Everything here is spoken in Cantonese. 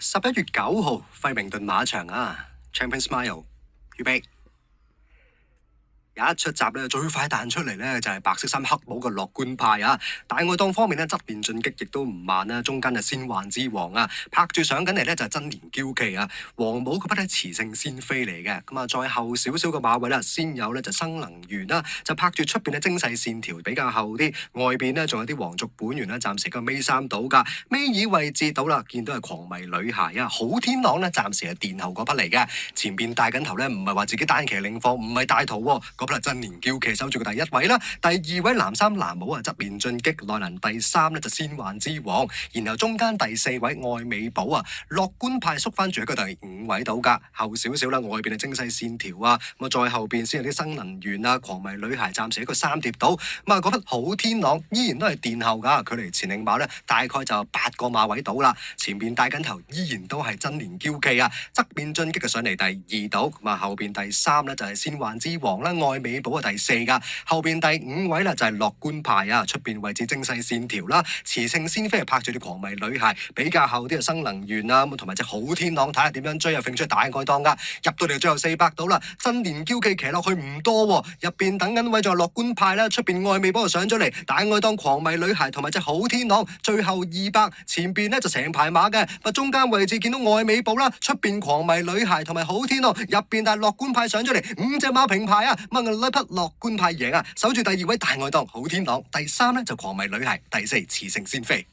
11月9號，費明頓馬場啊 ，Champion Smile，預備。一出閘咧，最快彈出嚟咧就係白色衫黑帽嘅樂觀派啊！大外檔方面咧，側面進擊亦都唔慢啦，中間就先幻之王啊，拍住上緊嚟咧就係真年嬌旗啊！黃帽嗰筆係磁性先飛嚟嘅，咁啊再後少少嘅馬位啦，先有咧就生能源啦，就拍住出邊嘅精細線條比較厚啲，外邊呢仲有啲皇族本源啦，暫時個尾三到㗎，尾二位置到啦，見到係狂迷女孩啊，好天朗咧暫時係殿後嗰筆嚟嘅，前邊帶緊頭咧唔係話自己單騎領放，唔係大圖喎，嗰筆係真年嬌旗守住個第一位啦，第二位藍衫藍帽啊側面進擊，內能第三咧就先幻之王，然後中間第四位愛美寶啊，樂觀派縮翻住喺個第五位度㗎，後少少啦，外邊係精細線條啊，咁啊再後邊先有啲新能源啊，狂迷女孩暫時喺個三疊度，咁啊嗰匹好天朗依然都係殿後㗎，距離前領馬咧大概就8個馬位到啦，前邊帶緊頭依然都係真年嬌旗啊，側面進擊嘅上嚟第二度，咁啊後邊第三咧就係先幻之王啦，愛美寶第四㗎，後邊第五位啦就係樂觀派啊，出邊位置精細線條啦，磁性先飛係拍住啲狂迷女孩，比較後啲嘅生能源啊，咁同埋隻好天朗睇下點樣追啊，揈出大外檔㗎，入到嚟最後400到啦，真年嬌旗騎落去唔多喎，入邊等緊位仲係樂觀派啦，出邊愛美寶就上咗嚟，大外檔狂迷女孩同埋隻好天朗，最後200，前邊呢就成排馬嘅，中間位置見到愛美寶啦，出邊狂迷女孩同埋好天朗，入邊但係樂觀派上咗嚟，5隻馬平排啊，乜嘅呢匹樂觀派贏啊，守住第二位大外檔好天朗，第三呢就狂迷女孩，第四磁性先飛。